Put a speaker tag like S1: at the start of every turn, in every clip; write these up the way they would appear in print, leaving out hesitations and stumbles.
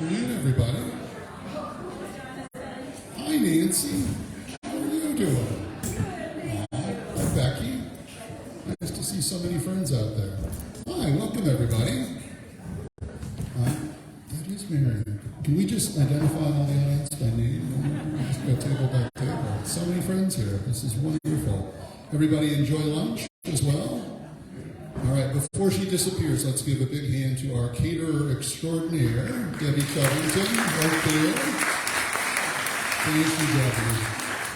S1: afternoon, everybody. Hi, Nancy. How are you doing? Hi, Becky. Nice to see so many friends out there. Hi, welcome, everybody. That is Mary. Can we just identify all the audience by name? Just go table by table. So many friends here. This is wonderful. Everybody enjoy lunch as well? All right, before she disappears, let's give a big hand to our caterer extraordinaire, Debbie Covington, right there. Thank you, Debbie.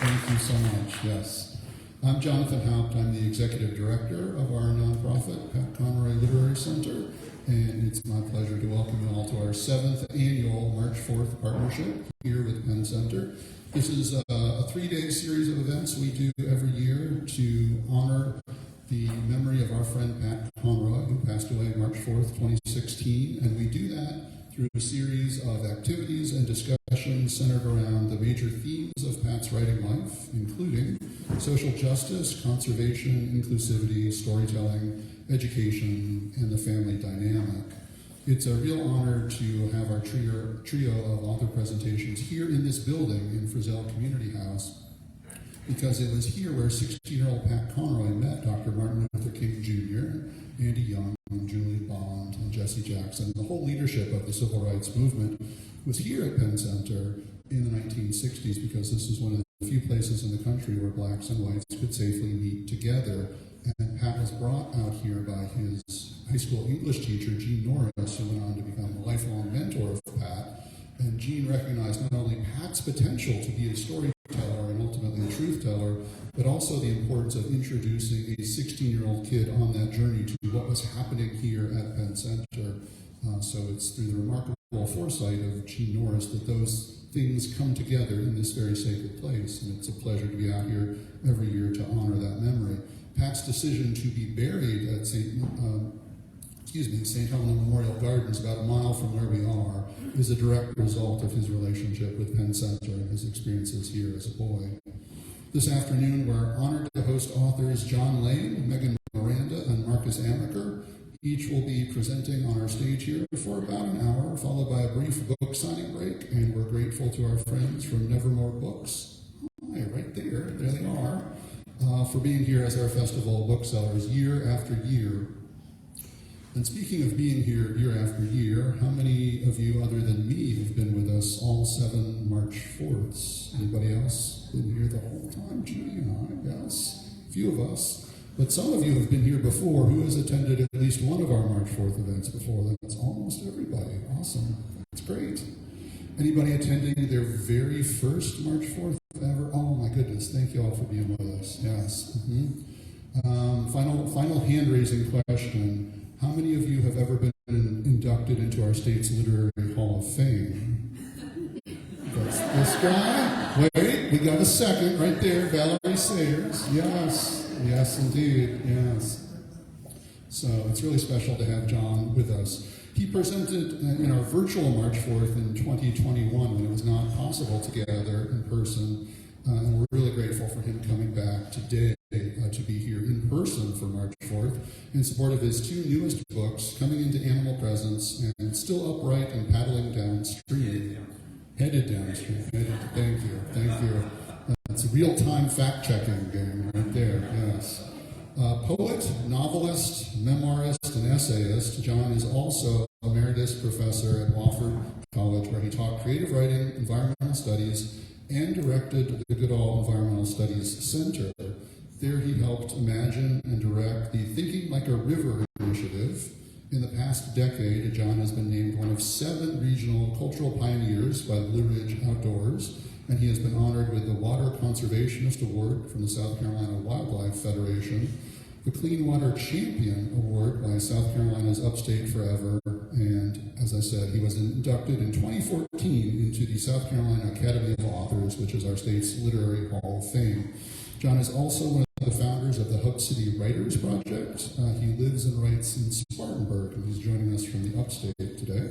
S1: Thank you so much, yes. I'm Jonathan Haupt. I'm the executive director of our nonprofit, Pat Conroy Literary Center, and it's my pleasure to welcome you all to our 7th annual March 4th partnership here with Penn Center. This is a 3-day series of events we do every year to honor the memory of our friend Pat Conroy, who passed away March 4th, 2016, and we do that through a series of activities and discussions centered around the major themes of Pat's writing life, including social justice, conservation, inclusivity, storytelling, education, and the family dynamic. It's a real honor to have our trio of author presentations here in this building in Frizzell Community House, because it was here where 16-year-old Pat Conroy met Dr. Martin Luther King Jr., Andy Young, and Julie Bond, and Jesse Jackson. The whole leadership of the civil rights movement was here at Penn Center in the 1960s, because this is one of the few places in the country where blacks and whites could safely meet together. And Pat was brought out here by his high school English teacher, Gene Norris, who went on to become a lifelong mentor of Pat. And Gene recognized not only Pat's potential to be a storyteller and ultimately a truth teller, but also the importance of introducing a 16-year-old kid on that journey to what was happening here at Penn Center. So it's through the remarkable foresight of Gene Norris that those things come together in this very sacred place. And it's a pleasure to be out here every year to honor that memory. Pat's decision to be buried at St. Helena Memorial Gardens, about a mile from where we are, is a direct result of his relationship with Penn Center and his experiences here as a boy. This afternoon, we're honored to host authors John Lane, Megan Miranda, and Marcus Amaker. Each will be presenting on our stage here for about an hour, followed by a brief book signing break, and we're grateful to our friends from Nevermore Books. Hi, right there they are, for being here as our festival booksellers year after year. And speaking of being here year after year, how many of you other than me have been with us all 7 March 4ths? Anybody else been here the whole time? Judy and I, yes, a few of us. But some of you have been here before. Who has attended at least one of our March 4th events before? That's almost everybody. Awesome. That's great. Anybody attending their very first March 4th ever? Oh my goodness, thank you all for being with us. Yes. Final hand-raising question. How many of you have ever been inducted into our state's Literary Hall of Fame? That's this guy. Wait, we got a second right there. Valerie Sayers. Yes, indeed. Yes. So it's really special to have John with us. He presented in our virtual March 4th in 2021 when it was not possible to gather in person. And we're really grateful for him coming back today to be here in person for March 4th in support of his 2 newest books, Coming into Animal Presence and Still Upright and Paddling Downstream. Headed Downstream. Thank you. That's a real-time fact-checking game right there, yes. Poet, novelist, memoirist, and essayist, John is also emeritus professor at Wofford College, where he taught creative writing, environmental studies, and directed the Goodall Environmental Studies Center. There he helped imagine and direct the Thinking Like a River initiative. In the past decade, John has been named one of 7 regional cultural pioneers by Blue Ridge Outdoors, and he has been honored with the Water Conservationist Award from the South Carolina Wildlife Federation, the Clean Water Champion Award by South Carolina's Upstate Forever, and as I said, he was inducted in 2014 into the South Carolina Academy of Authors, which is our state's Literary Hall of Fame. John is also one of the founders of the Hub City Writers Project. He lives and writes in Spartanburg, and he's joining us from the Upstate today.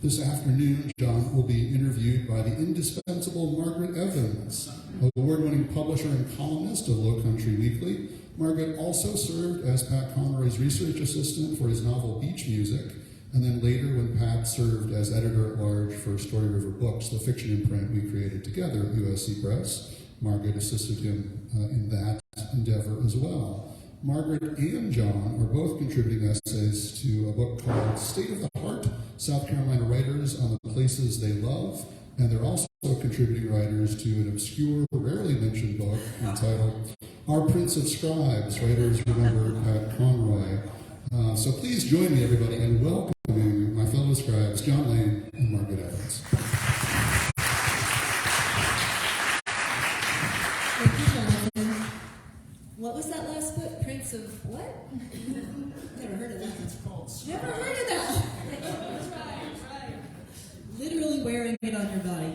S1: This afternoon, John will be interviewed by the indispensable Margaret Evans, award-winning publisher and columnist of Low Country Weekly. Margaret also served as Pat Conroy's research assistant for his novel Beach Music, And then later, when Pat served as editor-at-large for Story River Books, the fiction imprint we created together at USC Press, Margaret assisted him in that endeavor as well. Margaret and John are both contributing essays to a book called State of the Heart, South Carolina Writers on the Places They Love, and they're also contributing writers to an obscure, rarely mentioned book entitled Our Prince of Scribes, Writers Remember Pat Conroy. So please join me, everybody, in welcoming my fellow scribes, John Lane and Margaret Evans.
S2: Thank you, Jonathan. What was that last book? Prince of what? Never heard of that. It's called Scribes. Never heard of that. That's right. Literally wearing it on your body,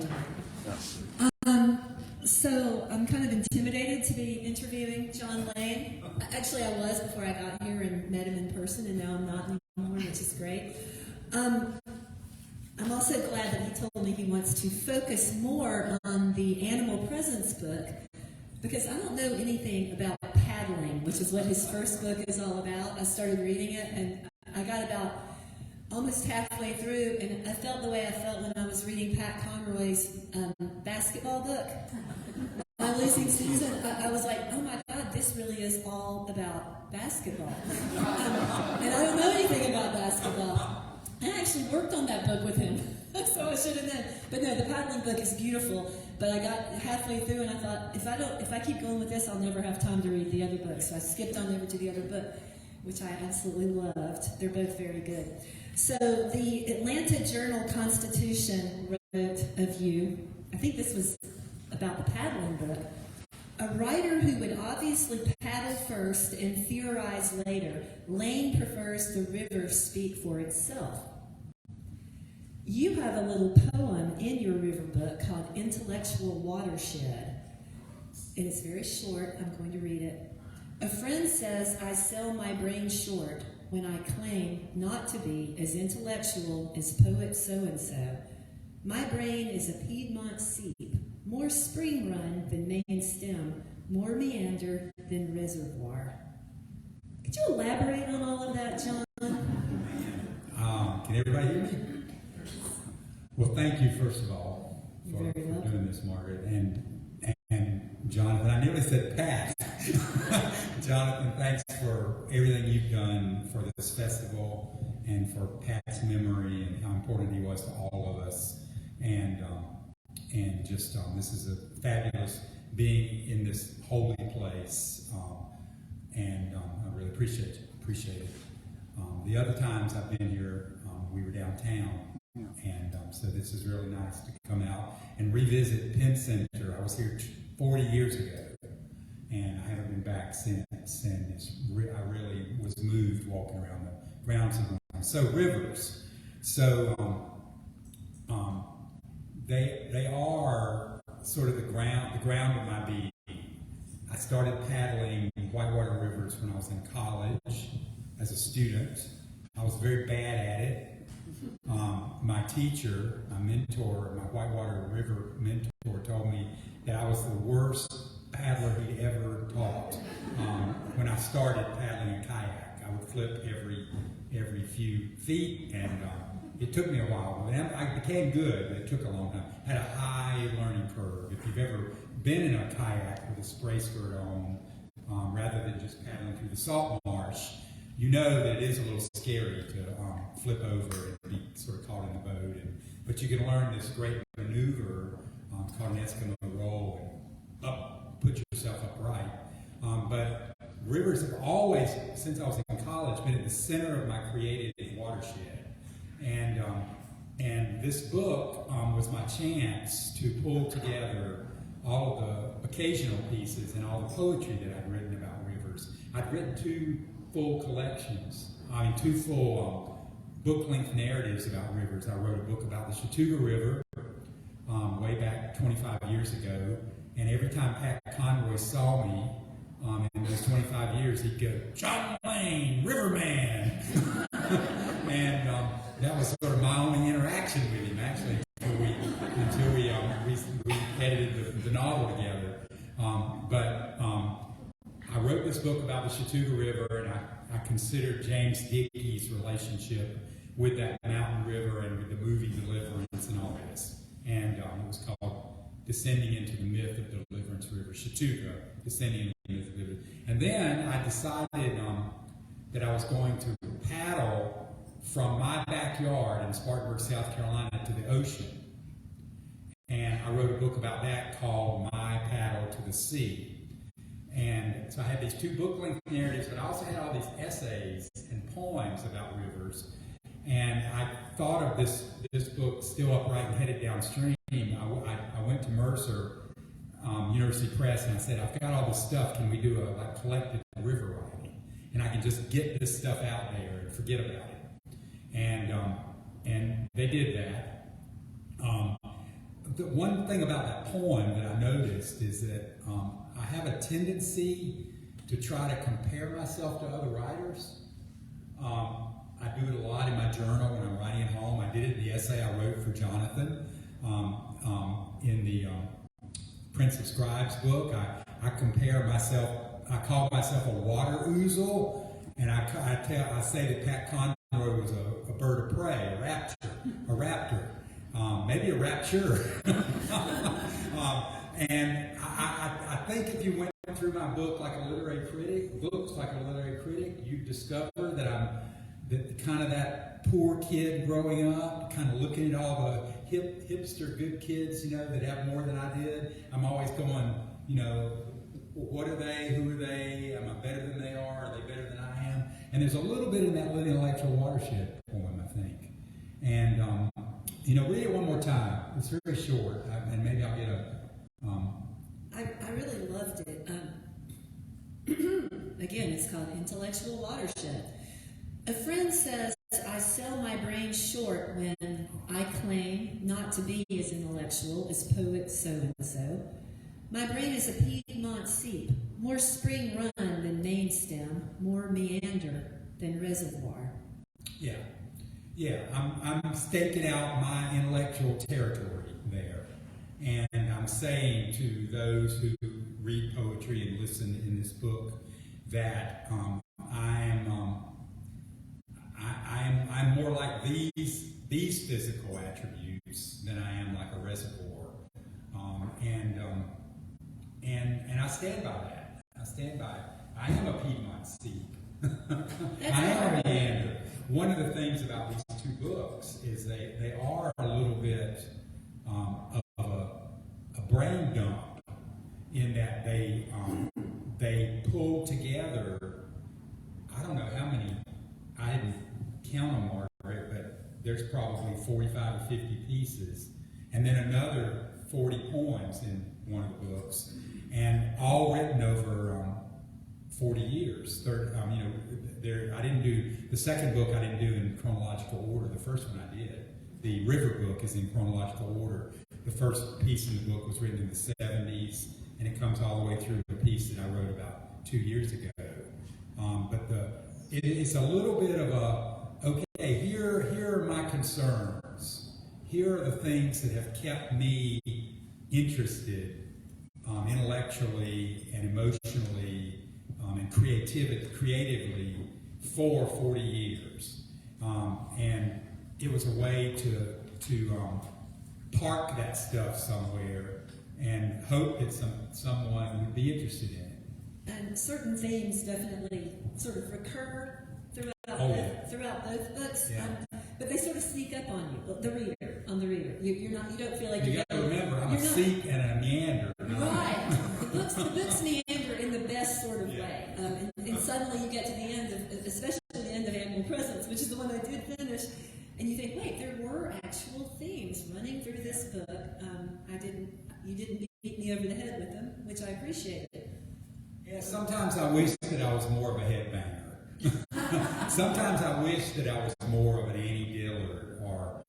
S2: John. So I'm kind of intimidated to be interviewing John Lane. Actually, I was before I got here and met him in person, and now I'm not anymore, which is great. I'm also glad that he told me he wants to focus more on the Animal Presence book, because I don't know anything about paddling, which is what his first book is all about. I started reading it, and I got about almost halfway through, and I felt the way I felt when I was reading Pat Conroy's basketball book, My Losing Season. I was like, oh my God, this really is all about basketball. And I don't know anything about basketball. I actually worked on that book with him, so I should have known. But no, the paddling book is beautiful. But I got halfway through, and I thought, if I keep going with this, I'll never have time to read the other book. So I skipped on over to the other book, which I absolutely loved. They're both very good. So the Atlanta Journal-Constitution wrote of you, I think this was about the paddling book, a writer who would obviously paddle first and theorize later. Lane prefers the river speak for itself. You have a little poem in your river book called Intellectual Watershed. And it's very short. I'm going to read it. A friend says I sell my brain short when I claim not to be as intellectual as poet so-and-so. My brain is a Piedmont seep, more spring run than main stem, more meander than reservoir. Could you elaborate on all of that, John?
S3: Can everybody hear me? Well, thank you, first of all, for doing this, Margaret. And Jonathan, I nearly said Pat. Jonathan, thanks for everything you've done for this festival and for Pat's memory and how important he was to all of us. And just this is a fabulous being in this holy place. I really appreciate it. The other times I've been here, we were downtown. And so this is really nice to come out and revisit Penn Center. I was here 40 years ago, and I haven't been back since. And I really was moved walking around the grounds of them. So rivers. So they are sort of the ground of my being. I started paddling whitewater rivers when I was in college as a student. I was very bad at it. My teacher, my mentor, my whitewater river mentor told me that I was the worst paddler he'd ever taught. When I started paddling a kayak, I would flip every few feet, and it took me a while. I became good, but it took a long time. I had a high learning curve. If you've ever been in a kayak with a spray skirt on, rather than just paddling through the salt marsh, you know that it is a little scary to flip over and be sort of caught in the boat. But you can learn this great maneuver called an Eskimo roll and put yourself upright. But rivers have always, since I was in college, been at the center of my creative watershed. And this book was my chance to pull together all of the occasional pieces and all the poetry that I'd written about rivers. I'd written two full book-length narratives about rivers. I wrote a book about the Chattooga River way back 25 years ago, and every time Pat Conroy saw me in those 25 years, he'd go, "John Lane, Riverman!" And that was sort of my only interaction with him, actually, until we edited the novel together. I wrote this book about the Chattooga River, and I considered James Dickey's relationship with that mountain river and with the movie Deliverance and all this. And it was called Descending into the Myth of Deliverance River, Chattooga, Descending into the Myth of Deliverance. And then I decided that I was going to paddle from my backyard in Spartanburg, South Carolina, to the ocean. And I wrote a book about that called My Paddle to the Sea. And so I had these two book-length narratives, but I also had all these essays and poems about rivers. And I thought of this book, Still Upright and Headed Downstream. I went to Mercer University Press and I said, I've got all this stuff. Can we do a collected river writing? And I can just get this stuff out there and forget about it. And they did that. The one thing about that poem that I noticed is that I have a tendency to try to compare myself to other writers. I do it a lot in my journal when I'm writing at home. I did it in the essay I wrote for Jonathan in the Prince of Scribes book. I compare myself, I call myself a water ouzel, and I say that Pat Conroy was a bird of prey, a raptor. Maybe a rapture. And I think if you went through my book like a literary critic, you'd discover that I'm kind of that poor kid growing up, kind of looking at all the hipster good kids, that have more than I did. I'm always going, what are they? Who are they? Am I better than they are? Are they better than I am? And there's a little bit in that intellectual watershed poem, I think. And read it one more time. It's very short, and maybe I'll get a.
S2: I really loved it. Again, it's called Intellectual Watershed. A friend says, I sell my brain short when I claim not to be as intellectual as poet so-and-so. My brain is a Piedmont seep, more spring run than main stem, more meander than reservoir.
S3: Yeah, I'm staking out my intellectual territory there. And I'm saying to those who read poetry and listen in this book that I'm more like these physical attributes than I am like a reservoir. And I stand by that. I am a Piedmont steep. I am a meander. One of the things about these two books is they are a little bit of a brain dump in that they pull together, I don't know how many, I didn't count them, Margaret, but there's probably 45 or 50 pieces, and then another 40 poems in one of the books, and all written over 40 years. I didn't do, the second book I didn't do in chronological order. The first one I did. The River book is in chronological order. The first piece in the book was written in the 70s, and it comes all the way through the piece that I wrote about 2 years ago. It's a little bit of okay, here are my concerns. Here are the things that have kept me interested intellectually and emotionally and creatively for 40 years. And it was a way to park that stuff somewhere and hope that someone would be interested in it.
S2: And certain themes definitely sort of recur throughout both books,
S3: Yeah.
S2: but they sort of sneak up on you, the reader. You don't feel like
S3: You got to remember, I'm a seek and a meander.
S2: Right. The books meander in the best sort of way, and suddenly you get to the end of, especially the end of Animal Presence, which is the one I did finish, and you think, wait, there were actual themes running through this book. You didn't beat me over the head with them, which I appreciated.
S3: Yeah, sometimes I wish that I was more of a headbanger. Sometimes I wish that I was more of an Annie Dillard or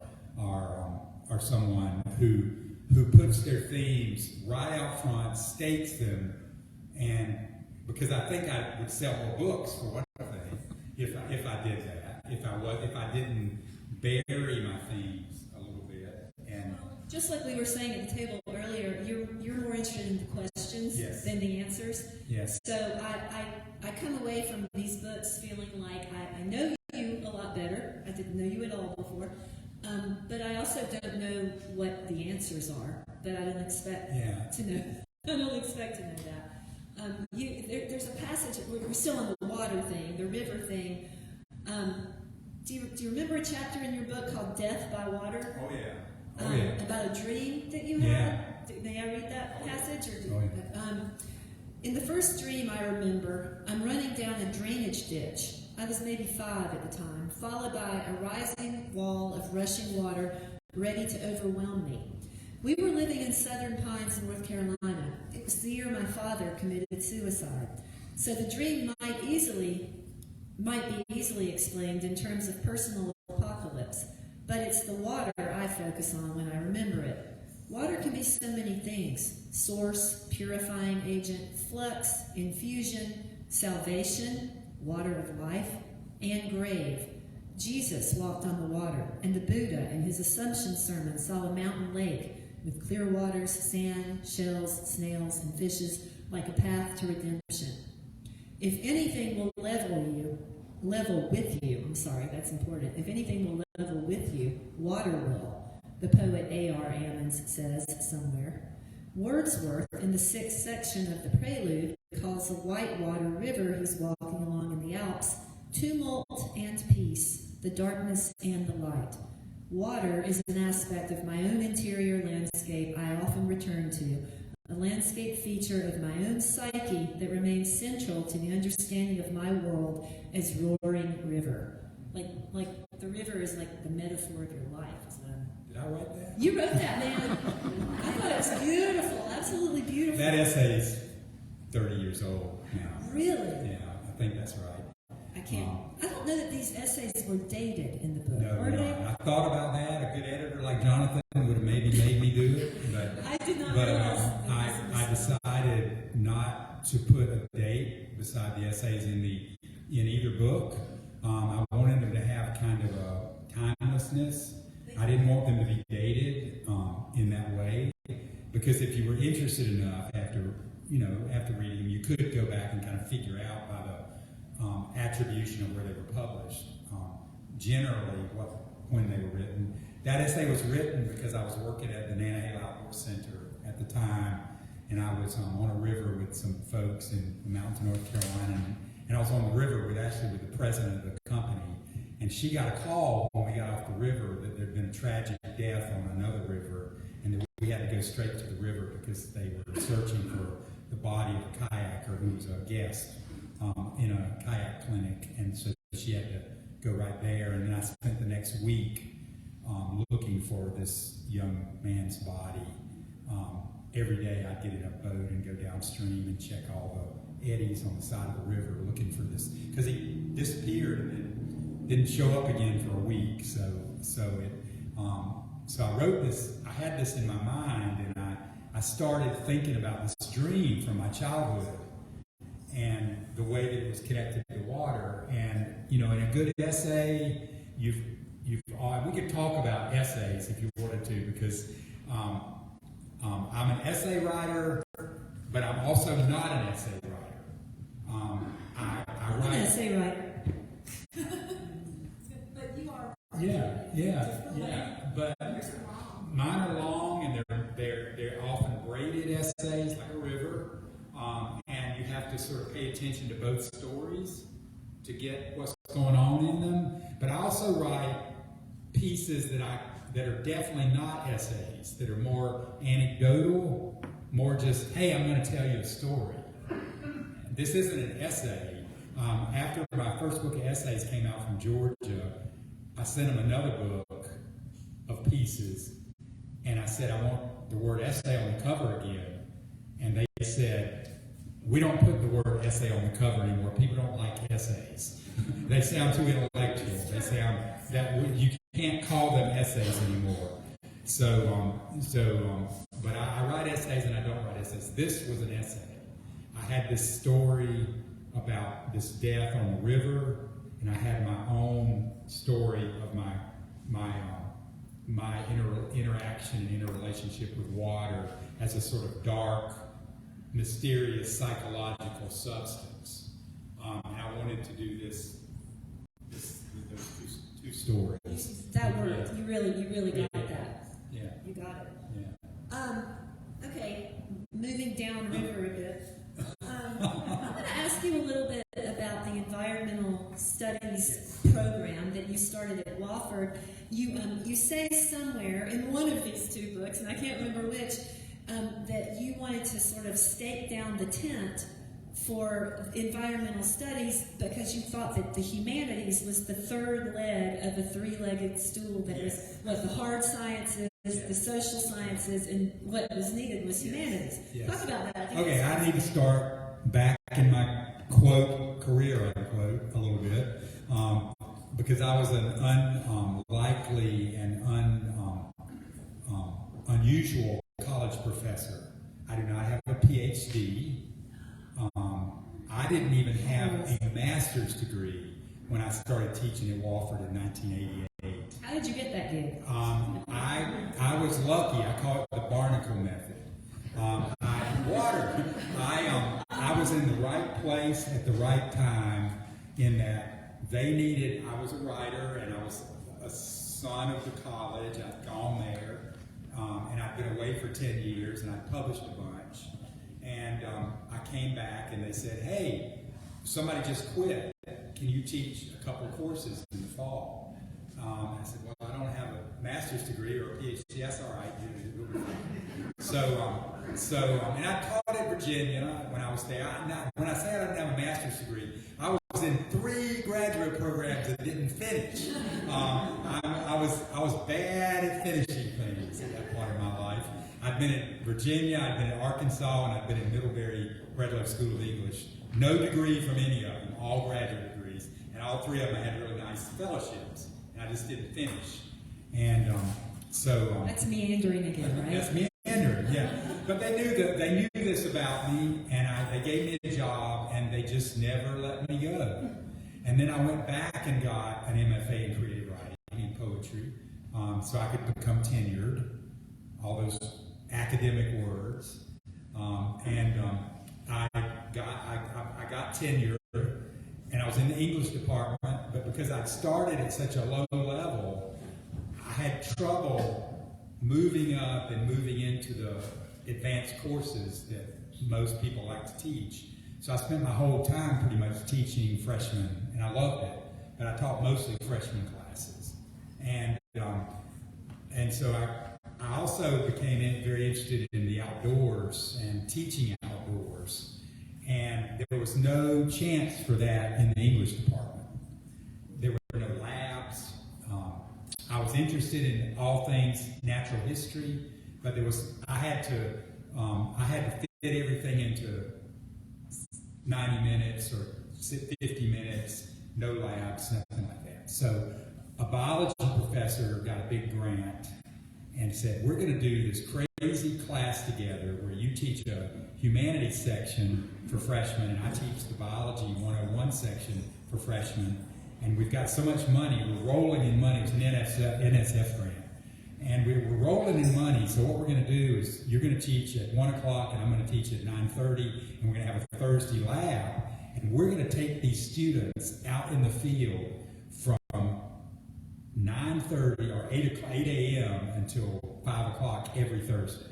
S3: someone who puts their themes right out front, states them, and because I think I would sell more books for one thing if I did that. If I didn't bury my themes a little bit. And
S2: just like we were saying at the table earlier, you're more interested in the questions
S3: Yes.
S2: than the answers.
S3: Yes.
S2: So I come away from these books feeling like I know you a lot better. I didn't know you at But I also don't know what the answers are. But I don't expect to know. I don't expect to know that. There's a passage. We're still on the water thing, the river thing. Do you remember a chapter in your book called "Death by Water"?
S3: Oh yeah.
S2: About a dream that you had. May I read that passage? In the first dream I remember, I'm running down a drainage ditch. I was maybe 5 at the time, followed by a rising wall of rushing water ready to overwhelm me. We were living in Southern Pines, North Carolina. It was the year my father committed suicide. So the dream might be easily explained in terms of personal apocalypse, but it's the water I focus on when I remember it. Water can be so many things: source, purifying agent, flux, infusion, salvation, water of life, and grave. Jesus walked on the water, and the Buddha in his Assumption sermon saw a mountain lake with clear waters, sand, shells, snails, and fishes like a path to redemption. If anything will level with you, that's important. If anything will level with you, water will, the poet A.R. Ammons says somewhere. Wordsworth, in the 6th section of the Prelude, calls the Whitewater River he's walking along in the Alps tumult and peace, the darkness and the light. Water is an aspect of my own interior landscape I often return to, a landscape feature of my own psyche that remains central to the understanding of my world as roaring river. Like the river is like the metaphor of your life.
S3: Did I write that?
S2: You wrote that, man. I thought it was beautiful, absolutely beautiful.
S3: That essay is 30 years old now.
S2: Really?
S3: Yeah, I think that's right.
S2: I don't know that these essays were dated in the book.
S3: No,
S2: Were they?
S3: I thought about that. A good editor like Jonathan would have maybe made me do it, but
S2: I did not realize.
S3: I decided not to put a date beside the essays in either book. I wanted them to have kind of a timelessness. I didn't want them to be dated in that way, because if you were interested enough after reading them, you could go back and kind of figure out by the attribution of where they were published, generally when they were written. That essay was written because I was working at the Nanahail Outdoor Center at the time, and I was on a river with some folks in the mountains of North Carolina, and I was on the river with the president of the company, and she got a call when we got off the river that there had been a tragic death on another river, and that we had to go straight to the river because they were searching for the body of a kayaker who was a guest in a kayak clinic, and so she had to go right there. And then I spent the next week looking for this young man's body. Every day I'd get in a boat and go downstream and check all the eddies on the side of the river looking for this, because he disappeared and didn't show up again for a week. So I wrote this. I had this in my mind, and I started thinking about this dream from my childhood and the way that it was connected to water. And in a good essay, we could talk about essays if you wanted to, because I'm an essay writer, but I'm also not an essay writer.
S2: I'm an essay writer. But you are.
S3: Yeah. But mine are long, and they're often braided essays like a river. And you have to sort of pay attention to both stories to get what's going on in them. But I also write pieces that are definitely not essays, that are more anecdotal, more just, hey, I'm going to tell you a story. This isn't an essay. After my first book of essays came out from Georgia, I sent them another book of pieces, and I said, I want the word essay on the cover again. And they said, we don't put the word essay on the cover anymore. People don't like essays. They sound too intellectual. They sound you can't call them essays anymore. But I write essays and I don't write essays. This was an essay. I had this story about this death on the river, and I had my own story of my interaction and interrelationship with water as a sort of dark, mysterious psychological substance. And I wanted to do this with those two stories.
S2: that worked. You really got that.
S3: Yeah.
S2: You got it.
S3: Yeah.
S2: Okay, moving downriver a bit. I'm going to ask you a little bit about the environmental studies program that you started at Wofford. You say somewhere in one of these two books, and I can't remember which, that you wanted to sort of stake down the tent for environmental studies because you thought that the humanities was the third leg of a three-legged stool that was what the hard sciences, the social sciences, and what was needed was humanities. Talk about that.
S3: Okay, I need to start back in my quote career, unquote, a little bit, because I was an unlikely and unusual college professor. I do not have a PhD. I didn't even have a master's degree when I started teaching at Wofford in 1988.
S2: How did you get that gig?
S3: I was lucky. I call it the Barnacle method. I was in the right place at the right time in that they needed, I was a writer and I was a son of the college. I'd gone there and I'd been away for 10 years and I'd published a bunch. And I came back and they said, hey, somebody just quit. Can you teach a couple of courses in the fall? I said, well, I don't have a master's degree or a PhD. That's all right. And I taught at Virginia when I was there. When I say I didn't have a master's degree, I was in 3 graduate programs that didn't finish. I was bad at finishing things at that point in my life. I'd been at Virginia, I'd been at Arkansas, and I'd been at Middlebury Redlow School of English. No degree from any of them, all graduate degrees. And all 3 of them I had really nice fellowships. And I just didn't finish. And
S2: That's meandering again, right?
S3: That's meandering, yeah. But they knew this about me, and they gave me a job, and they just never let me go. And then I went back and got an MFA in creative writing and poetry, so I could become tenured. All those academic words, I got tenure, and I was in the English department. But because I'd started at such a low level, I had trouble moving up and moving into the advanced courses that most people like to teach. So I spent my whole time pretty much teaching freshmen, and I loved it. But I taught mostly freshman classes, and so I also became very interested in the outdoors and teaching outdoors. And there was no chance for that in the English department. There were no labs. I was interested in all things natural history, but I had to fit everything into 90 minutes or 50 minutes, no labs, nothing like that. So a biology professor got a big grant and said, we're going to do this crazy class together where you teach a humanities section for freshmen, and I teach the biology 101 section for freshmen, and we've got so much money, we're rolling in money. It's an NSF grant. And we're rolling in money, so what we're going to do is you're going to teach at 1 o'clock, and I'm going to teach at 9:30, and we're going to have a Thursday lab, and we're going to take these students out in the field from 9:30 or 8 a.m. until 5 o'clock every Thursday.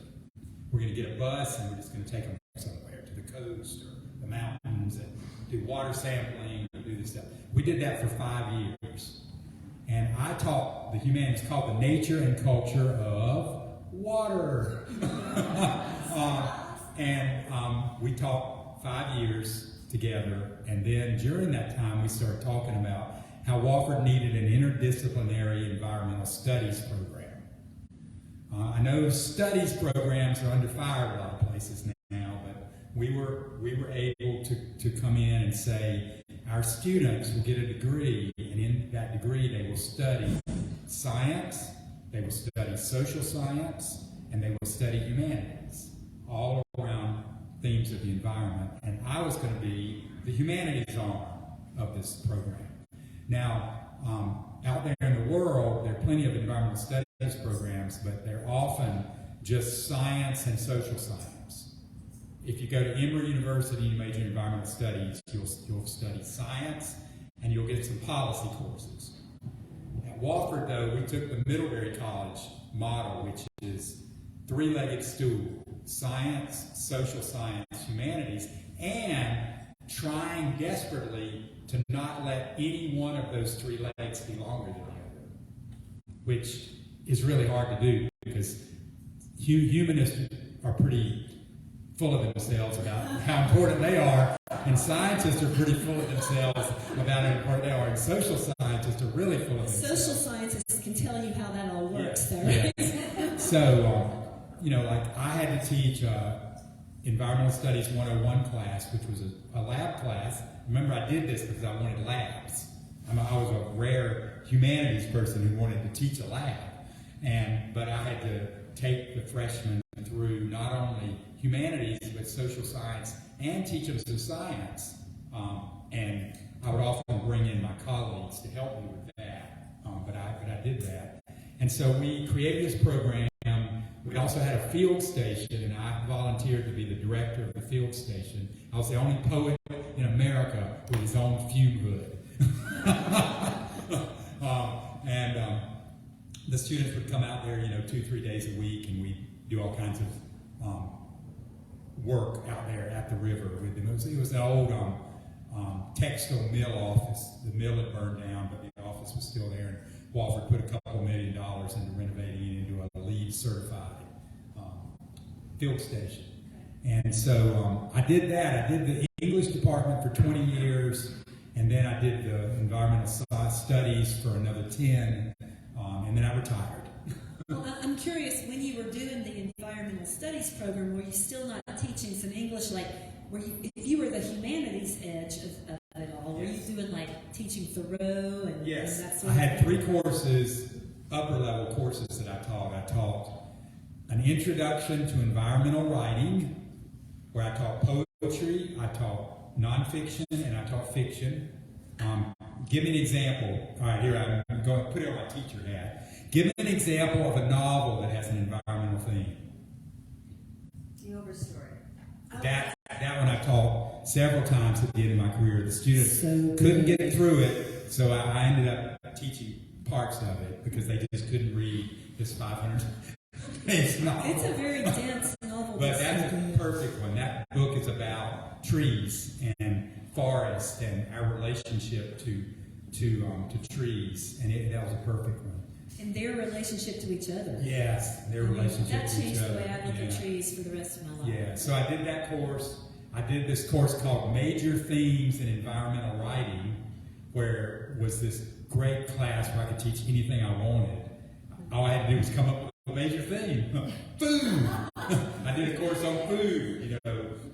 S3: We're going to get a bus and we're just going to take them somewhere to the coast or the mountains and do water sampling and do this stuff. We did that for 5 years. And I taught the humanities called the nature and culture of water. We taught 5 years together. And then during that time, we started talking about how Wofford needed an interdisciplinary environmental studies program. I know studies programs are under fire a lot of places now, but we were able to come in and say our students will get a degree, and in that degree they will study science, they will study social science, and they will study humanities, all around themes of the environment. And I was going to be the humanities arm of this program. Now, out there in the world, there are plenty of environmental studies programs, but they're often just science and social science. If you go to Emory University and you major in environmental studies, you'll study science and you'll get some policy courses. At At Wofford, though, we took the Middlebury College model, which is three-legged stool: science, social science, humanities, and trying desperately to not let any one of those three legs be longer than the other, which is really hard to do because humanists are pretty full of themselves about how important they are, and scientists are pretty full of themselves about how important they are, and social scientists are really full of themselves.
S2: Social scientists can tell you how that all works, though, right?
S3: Yeah. So, like I had to teach Environmental Studies 101 class, which was a lab class. Remember, I did this because I wanted labs. I was a rare humanities person who wanted to teach a lab. But I had to take the freshmen through not only humanities, but social science, and teach them some science. And I would often bring in my colleagues to help me with that. But I did that. And so we created this program. We also had a field station, and I volunteered to be the director of the field station. I was the only poet in America with his own fume hood. The students would come out there, 2-3 days a week, and we'd do all kinds of work out there at the river with them. It was an old textile mill office. The mill had burned down, but the office was still there. And Wofford put $2 million into renovating it into a LEED certified field station. And so I did that. I did the English department for 20 years, and then I did the environmental studies for another 10, and then I retired.
S2: Well, I'm curious, when you were doing the environmental studies program, were you still not teaching some English? Like, if you were the humanities edge of it all, were you doing like teaching Thoreau and,
S3: yes,
S2: and that sort
S3: I
S2: of
S3: had
S2: thing?
S3: 3 courses, upper level courses that I taught. I taught an introduction to environmental writing, where I taught poetry, I taught nonfiction, and I taught fiction. Give me an example. All right, here I'm going to put it on my teacher hat. Give me an example of a novel that has an environmental theme.
S2: The Overstory.
S3: That one I taught several times at the end of my career. The students couldn't get through it, so I ended up teaching parts of it because they just couldn't read this 500-page novel.
S2: It's a very dense novel.
S3: But that's a perfect one. That book is about trees and forest and our relationship to trees, and that was a perfect one.
S2: And their relationship to each other.
S3: Yes, their relationship
S2: that
S3: to each
S2: changed
S3: other.
S2: the way I look at trees for the rest of my life.
S3: Yeah, so I did that course. I did this course called Major Themes in Environmental Writing, where was this great class where I could teach anything I wanted. All I had to do was come up with a major theme. Food! I did a course on food,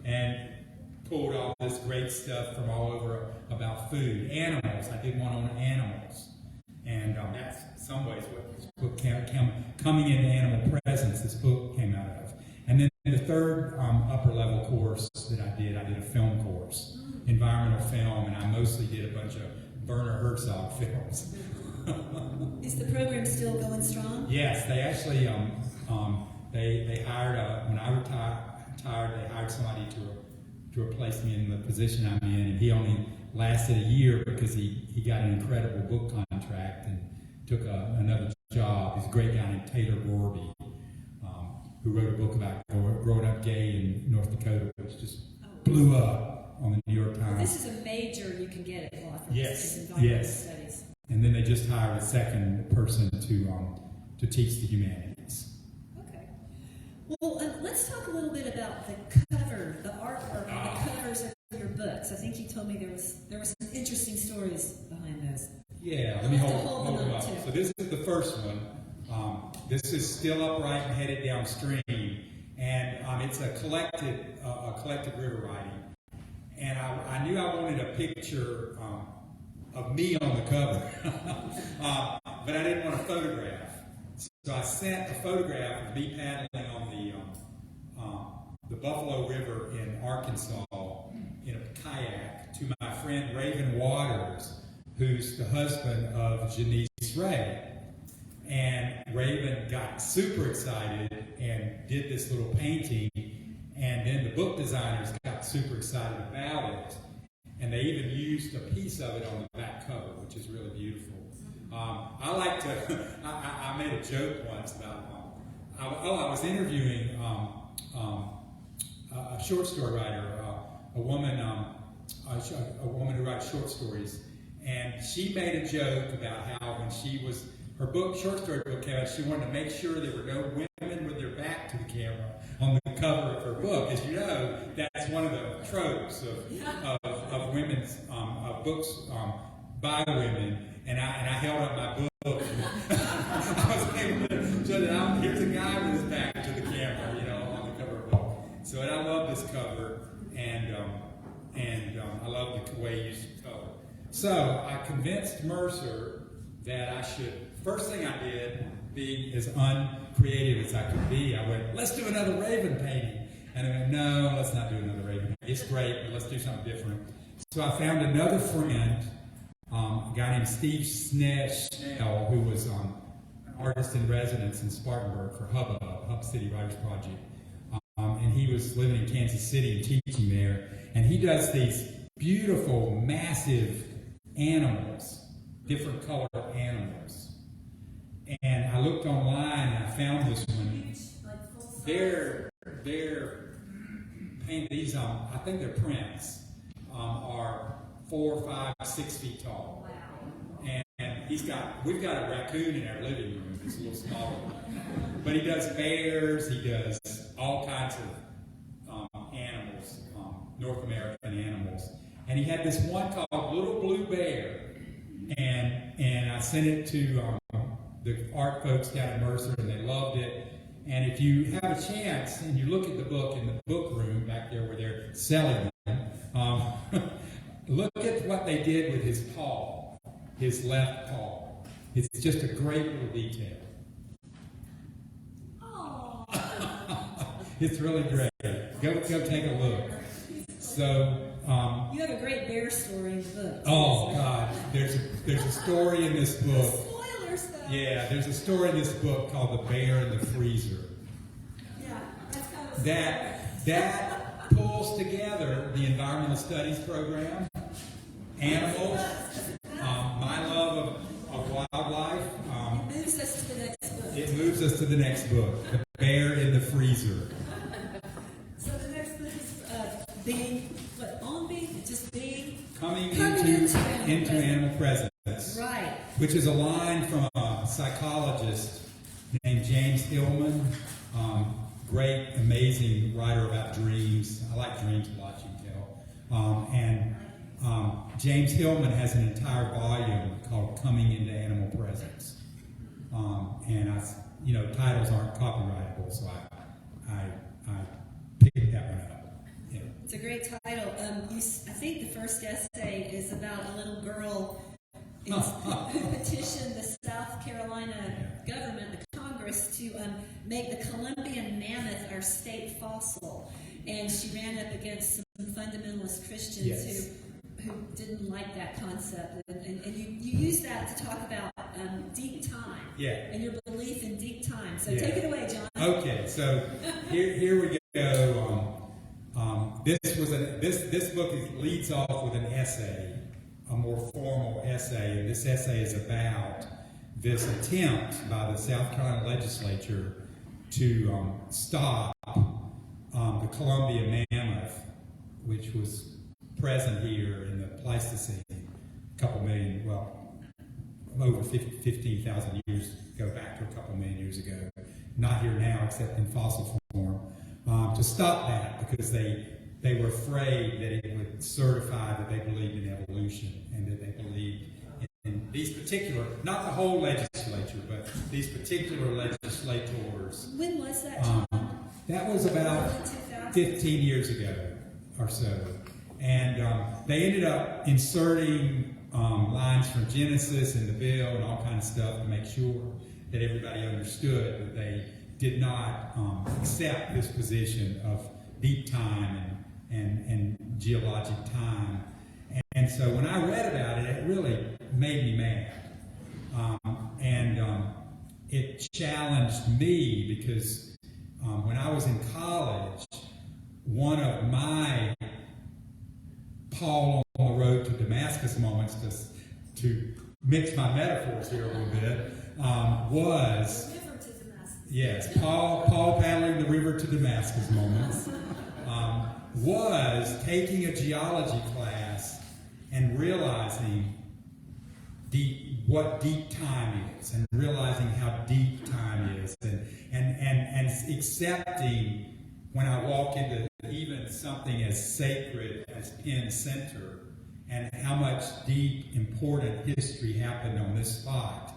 S3: and pulled all this great stuff from all over about food. Animals, I did one on animals. And that's in some ways what this book coming into animal presence, this book came out of. And then the third upper level course that I did a film course, environmental film, and I mostly did a bunch of Werner Herzog films.
S2: Is the program still going strong?
S3: Yes, they actually they hired when I retired, they hired somebody to replace me in the position I'm in, and he only lasted a year because he got an incredible book contract and took another job. He's a great guy named Taylor Gorby, who wrote a book about growing up gay in North Dakota, which just blew up on the New York Times.
S2: This is a major you can get at Wofford.
S3: Yes,
S2: Environmental Studies.
S3: And then they just hired a second person to teach the humanities.
S2: Okay. Well, let's talk a little bit about the cover, the artwork, and the covers of your books. I think you told me there were some interesting stories behind those.
S3: Yeah, let me hold
S2: them
S3: them
S2: up,
S3: up.
S2: too.
S3: So this is the first one. This is Still Upright and Headed Downstream, and it's a collected river writing. And I knew I wanted a picture of me on the cover, but I didn't want a photograph. So I sent a photograph of me paddling on the Buffalo River in Arkansas in a kayak to my friend Raven Waters, who's the husband of Janice Ray. And Raven got super excited and did this little painting, and then the book designers got super excited about it, and they even used a piece of it on the back cover, which is really beautiful. I like to, I made a joke once about, I was interviewing a short story writer, a woman who writes short stories, and she made a joke about how when her short story book came out, she wanted to make sure there were no women with their back to the camera on the cover of her book. As you know, that's one of the tropes of women's books by women, and I held up my book. I was able to show that here's a guy with his back to the camera, on the cover of the book. So, and I love this cover, and I love the way you use the color. So I convinced Mercer that I should. First thing I did, being as uncreative as I could be, I went, let's do another Raven painting. And I went, no, let's not do another Raven painting. It's great, but let's do something different. So I found another friend, a guy named Steve Schnell, who was an artist in residence in Spartanburg for Hub City Writers Project. And he was living in Kansas City and teaching there. And he does these beautiful, massive animals, different colored animals. And I looked online and I found this one. They're painted, these, I think they're prints, are 4, 5, 6 feet tall. And we've got a raccoon in our living room. It's a little smaller. But he does bears, he does all kinds of animals, North American animals. And he had this one called Little Blue Bear. And I sent it to the art folks down at Mercer, and they loved it. And if you have a chance and you look at the book in the book room back there where they're selling them, look at what they did with his paw, his left paw. It's just a great little detail. It's really great. Go take a look. So
S2: you have a great bear story in the book.
S3: Oh God, there's a story in this book.
S2: Spoilers, though.
S3: Yeah, there's a story in this book called The Bear in the Freezer.
S2: Yeah, that's kind of
S3: that pulls together the environmental studies program, animals, my love of wildlife.
S2: It moves us to the next book.
S3: It moves us to the next book, The Bear in the Freezer.
S2: So the next book is being, just being
S3: Coming into animal presence.
S2: Right.
S3: Which is a line from a psychologist named James Hillman, great, amazing writer about dreams. I like dreams a lot, you can tell. James Hillman has an entire volume called Coming into Animal Presence. And titles aren't copyrightable, so I picked that one up. Yeah.
S2: It's a great title. I think the first essay is about a little girl who petitioned the South Carolina government, the Congress, to make the Columbian mammoth our state fossil. And she ran up against some fundamentalist Christians who didn't like that concept. And you use that to talk about deep time and your belief in deep time. So take it away, John.
S3: Okay, so here we go. This book leads off with an essay, a more formal essay, and this essay is about this attempt by the South Carolina legislature to stop the Columbia mammoth, which was present here in the Pleistocene, a couple million, over 15,000 years, go back to a couple million years ago. Not here now, except in fossil form. To stop that, because they were afraid that it would certify that they believed in evolution and that they believed in these particular, not the whole legislature, but these particular legislators.
S2: When was that, John?
S3: That was about 15 years ago or so. And they ended up inserting lines from Genesis in the bill and all kinds of stuff to make sure that everybody understood that they did not accept this position of deep time and geologic time. And so when I read about it, it really made me mad. It challenged me because when I was in college, one of my Paul on the road to Damascus moments to mix my metaphors here a little bit, was,
S2: River to Damascus.
S3: yes, Paul paddling the river to Damascus moments, was taking a geology class and realizing what deep time is, and realizing how deep time is, and accepting when I walk into even something as sacred as Penn Center, and how much deep, important history happened on this spot,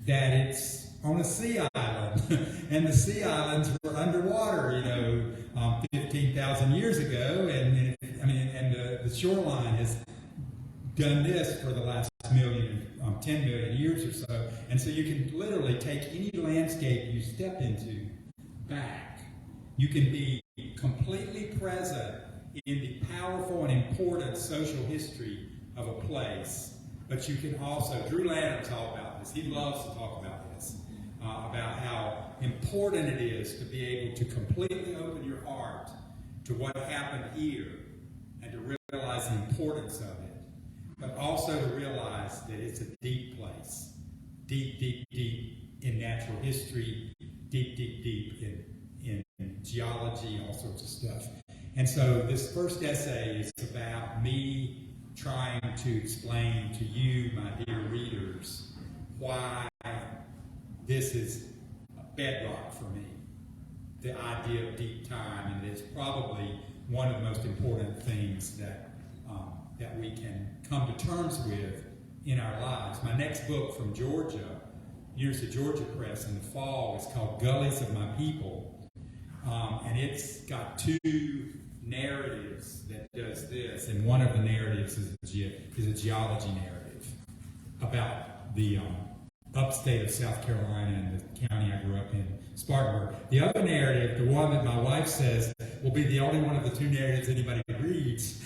S3: that it's on a sea island, and the sea islands were underwater, 15,000 years ago, and the shoreline has done this for the last 10 million years or so, and so you can literally take any landscape you step into back. You can be completely present in the powerful and important social history of a place, but you can also, Drew Lander talked about this, he loves to talk about this, about how important it is to be able to completely open your heart to what happened here, and to realize the importance of it, but also to realize that it's a deep place, deep, deep, deep in natural history, deep, deep, deep in geology, all sorts of stuff. And so this first essay is about me trying to explain to you, my dear readers, why this is a bedrock for me, the idea of deep time, and it's probably one of the most important things that we can come to terms with in our lives. My next book from Georgia, University of Georgia Press in the fall, is called Gullies of My People, and it's got two narratives that does this, and one of the narratives is a geology narrative about the upstate of South Carolina and the county I grew up in, Spartanburg. The other narrative, the one that my wife says will be the only one of the two narratives anybody reads,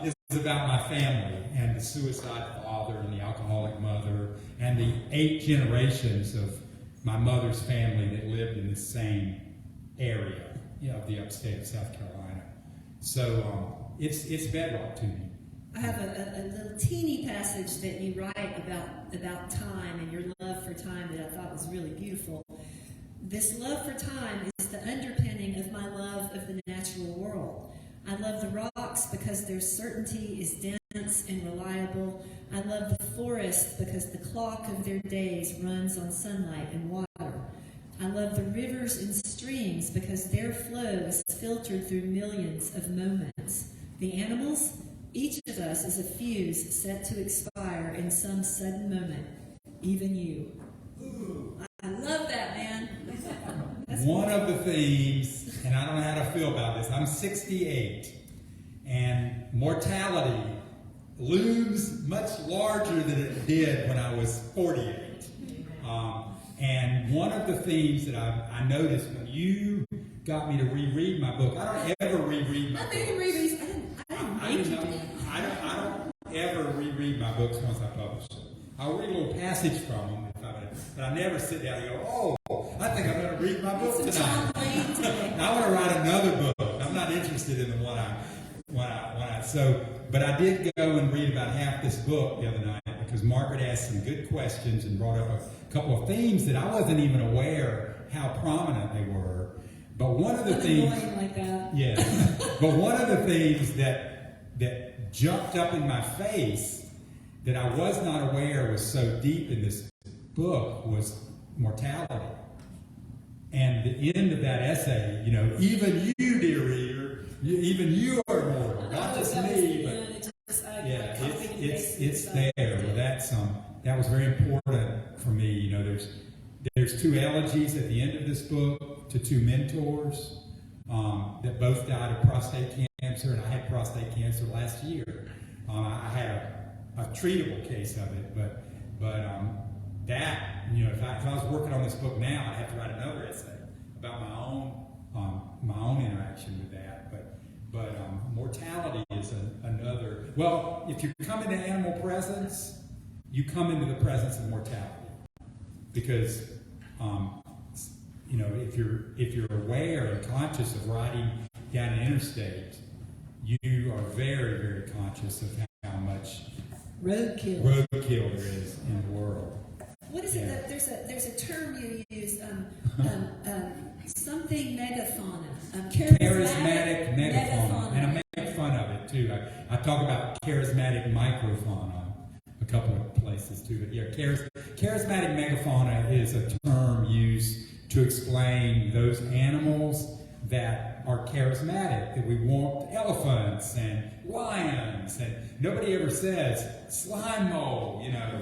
S3: is about my family and the suicide father and the alcoholic mother and the 8 generations of my mother's family that lived in the same area, of the upstate of South Carolina. So it's bedrock to me.
S2: I have a little teeny passage that you write about time and your love for time that I thought was really beautiful. This love for time is the underpinning of my love of the natural world. I love the rocks because their certainty is dense and reliable. I love the forest because the clock of their days runs on sunlight and water. I love the rivers and streams because their flow is filtered through millions of moments. The animals, each of us is a fuse set to expire in some sudden moment. Even you. Ooh, I love that, man.
S3: One of the themes, and I don't know how to feel about this, I'm 68, and mortality looms much larger than it did when I was 48. And one of the themes that I noticed when you got me to reread my book, I don't ever reread my books.
S2: I didn't make you.
S3: I don't ever reread my books once I publish them. I'll read a little passage from them, but I never sit down and go, oh, I think I'm going to read my book tonight. I want to write another book. I'm not interested in the one I so, but I did go and read about half this book the other night because Margaret asked some good questions and brought up a couple of themes that I wasn't even aware how prominent they were. But one of the themes,
S2: like that.
S3: yeah, but one of the themes that jumped up in my face that I was not aware was so deep in this book was mortality. And the end of that essay, even you, dear reader, even you are mortal, not just me, but it's there. Well, that was very important for me. There's 2 elegies at the end of this book to 2 mentors that both died of prostate cancer, and I had prostate cancer last year. I had a treatable case of it, but that, if I was working on this book now, I'd have to write another essay about my own interaction with that. But mortality is another. Well, if you come into animal presence, you come into the presence of mortality, because if you're aware and conscious of riding down an interstate, you are very, very conscious of how much
S2: Roadkill.
S3: roadkill there is in the world.
S2: What is it that there's a term you use, something megafauna,
S3: Charismatic megafauna. And I make fun of it too. I talk about charismatic microfauna a couple of places too. But yeah, charismatic megafauna is a term used to explain those animals that are charismatic, that we want elephants and lions, and nobody ever says slime mold, you know,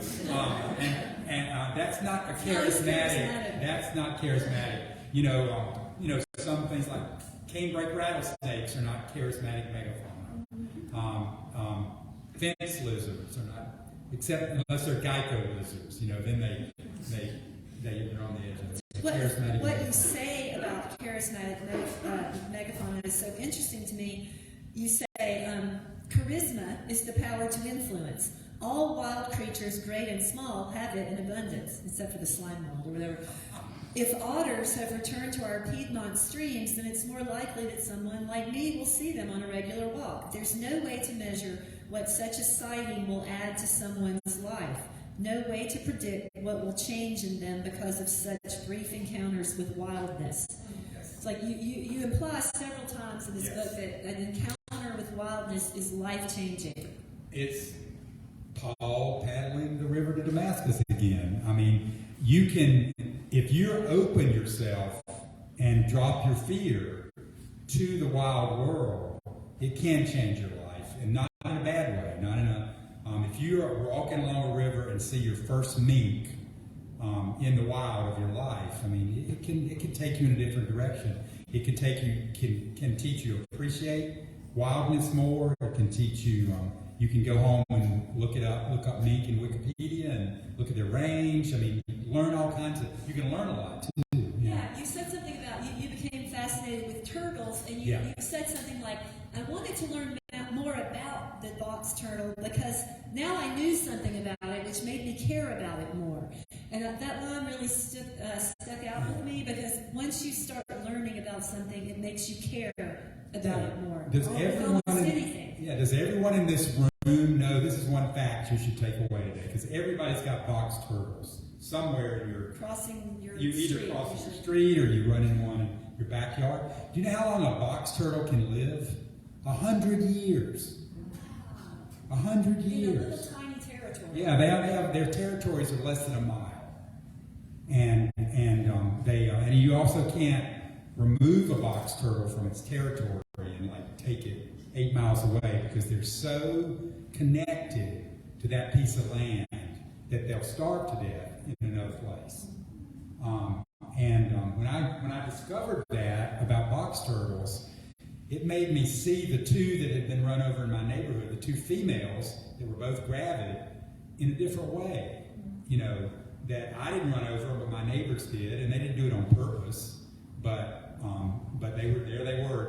S3: and that's not a charismatic. That's not charismatic. You know, some things like canebrake rattlesnakes are not charismatic megafauna. Fence lizards are not, except unless they're Geico lizards. You know, then they're on the edge of it.
S2: What you say about charismatic megafauna is so interesting to me. You say charisma is the power to influence. All wild creatures, great and small, have it in abundance, except for the slime mold or whatever. If otters have returned to our Piedmont streams, then it's more likely that someone like me will see them on a regular walk. There's no way to measure what such a sighting will add to someone's life. No way to predict what will change in them because of such brief encounters with wildness. It's like you imply several times in this book that an encounter with wildness is life-changing.
S3: It's Paul paddling the river to Damascus again. I mean, you can, if you open yourself and drop your fear to the wild world, it can change your life, and not in a bad way, not in a if you're walking along a river and see your first mink in the wild of your life, I mean, it can take you in a different direction. It can take you can teach you to appreciate wildness more. It can teach you. You can go home and look up mink in Wikipedia and look at their range. I mean, learn all kinds of. You can learn a lot too.
S2: Yeah, you said something about you became fascinated with turtles, and you said something like, I wanted to learn more about the box turtle because now I knew something about it, which made me care about it more. And that line really stuck out with me, because once you start learning about something, it makes you care about it more.
S3: Does everyone in this room know this is one fact you should take away today? Because everybody's got box turtles somewhere in your
S2: crossing your
S3: you
S2: street.
S3: Either cross the street or you run in one in your backyard. Do you know how long a box turtle can live? 100 years. 100 years.
S2: In a little tiny territory.
S3: Yeah, they have their territories are less than a mile, and you also can't remove a box turtle from its territory and like take it 8 miles away, because they're so connected to that piece of land that they'll starve to death in another place. When I discovered that about box turtles, it made me see the two that had been run over in my neighborhood, the two females that were both gravid, in a different way. You know, that I didn't run over them, but my neighbors did, and they didn't do it on purpose. But they were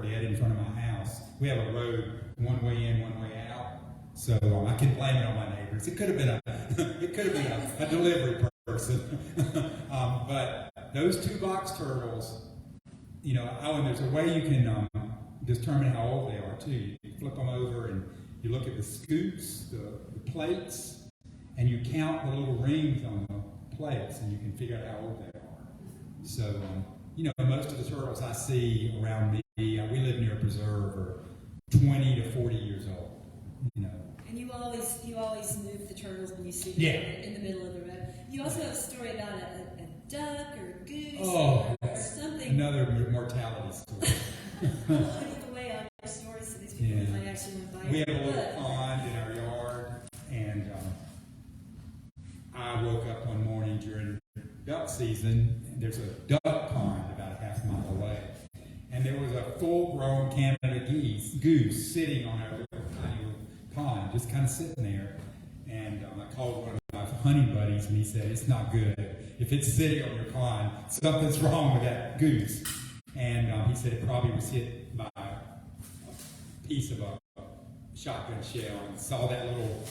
S3: dead in front of my house. We have a road one way in, one way out, so I can blame it on my neighbors. It could have been a delivery person, but those two box turtles, you know. Oh, and there's a way you can determine how old they are too. You flip them over and you look at the scoops, the plates, and you count the little rings on the plates, and you can figure out how old they are. So, you know, most of the turtles I see around me, we live near a preserve, are 20 to 40 years old. You know. And you always move the turtles when you see them in the middle of the road. You also have a story about a duck or a goose or something. Another mortality story. Give away all your stories to these people who might actually want to buy it. We have a little pond in our yard, and I woke up one morning during duck season, and there's a duck pond about a half mile away, and there was a full-grown Canada goose sitting on our little tiny little pond, just kind of sitting there. And I called one of my hunting buddies, and he said, "It's not good. If it's sitting on your pond, something's wrong with that goose." And he said it probably was hit by a piece of a shotgun shell and saw that little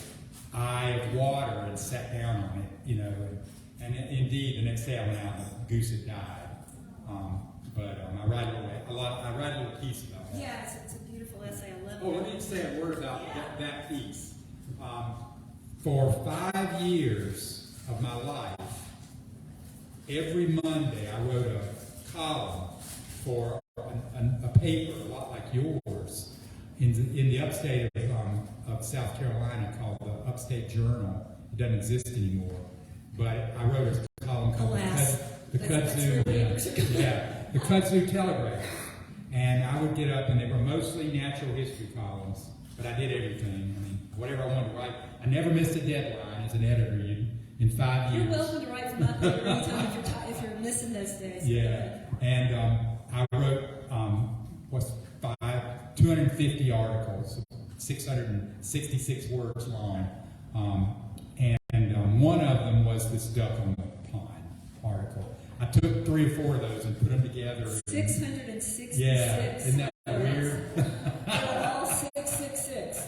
S3: eye of water and sat down on it, you know. And indeed, the next day I went out and the goose had died. I write a little piece about that. Yeah, it's a beautiful essay. I love it. Oh, let me say a word about that piece. For 5 years of my life, every Monday I wrote a column for a paper a lot like yours in the upstate of South Carolina called the Upstate Journal. It doesn't exist anymore. But I wrote a column called the Kudzu Telegraph. And I would get up, and they were mostly natural history columns, but I did everything. I mean, whatever I wanted to write. I never missed a deadline as an editor in 5 years.
S2: You're welcome to write from my paper anytime if you're missing those days.
S3: Yeah, and I wrote 250 articles, 666 words long, and one of them was this duck on the pond article. I took 3 or 4 of those and put them together.
S2: 666.
S3: Yeah, isn't that weird?
S2: They're all 666.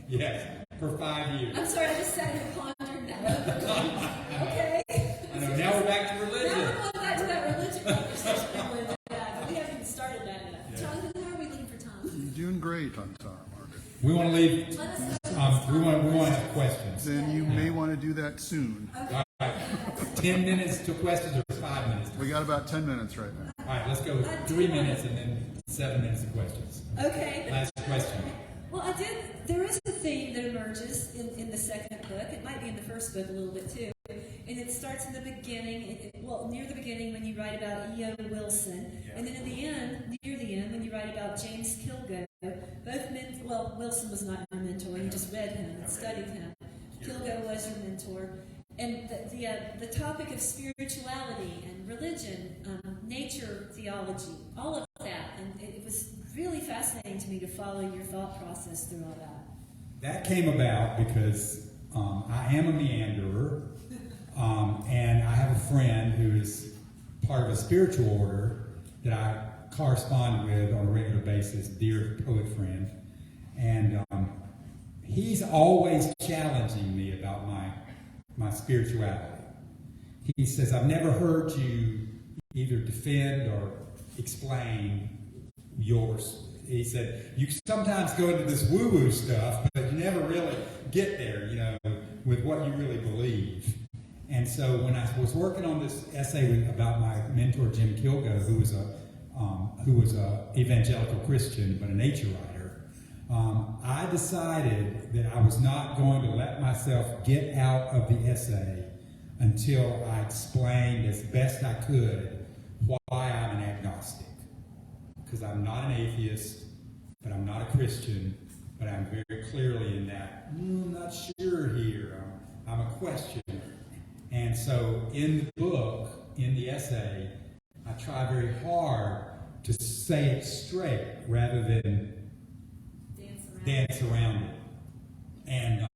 S3: Yes, for 5 years.
S2: I'm sorry, I just sat here pondering that. Okay.
S3: I know, now we're back to religion.
S2: Now we're going back to that religion conversation. We haven't even started that yet.
S3: Yeah.
S2: Jonathan, how are we leaving for time?
S1: You're doing great on time, Margaret.
S3: We want to leave.
S2: Let us know.
S3: We want to have questions.
S1: Then you may want to do that soon.
S2: Okay.
S3: All right, 10 minutes to questions or 5 minutes?
S1: We got about 10 minutes right now.
S3: All right, let's go with 3 minutes and then 7 minutes of questions.
S2: Okay.
S3: Last question.
S2: Well, there is a theme that emerges in the second book. It might be in the first book a little bit too. And it starts in the beginning, near the beginning when you write about E.O. Wilson.
S3: Yeah.
S2: And then at the end, near the end, when you write about James Kilgo. Both men, well, Wilson was not your mentor, you just read him and studied him. Kilgo was your mentor. And the topic of spirituality and religion, nature theology, all of that. And it was really fascinating to me to follow your thought process through all that.
S3: That came about because I am a meanderer, and I have a friend who is part of a spiritual order that I correspond with on a regular basis, dear poet friend. And he's always challenging me about my spirituality. He says, I've never heard you either defend or explain yours. He said, you sometimes go into this woo-woo stuff, but you never really get there, with what you really believe. And so when I was working on this essay about my mentor, Jim Kilgo, who was a evangelical Christian, but a nature writer, I decided that I was not going to let myself get out of the essay until I explained as best I could why I'm an agnostic. Because I'm not an atheist, but I'm not a Christian, but I'm very clearly in that, I'm not sure here, I'm a questioner. And so in the book, in the essay, I try very hard to say it straight rather than dance around it. And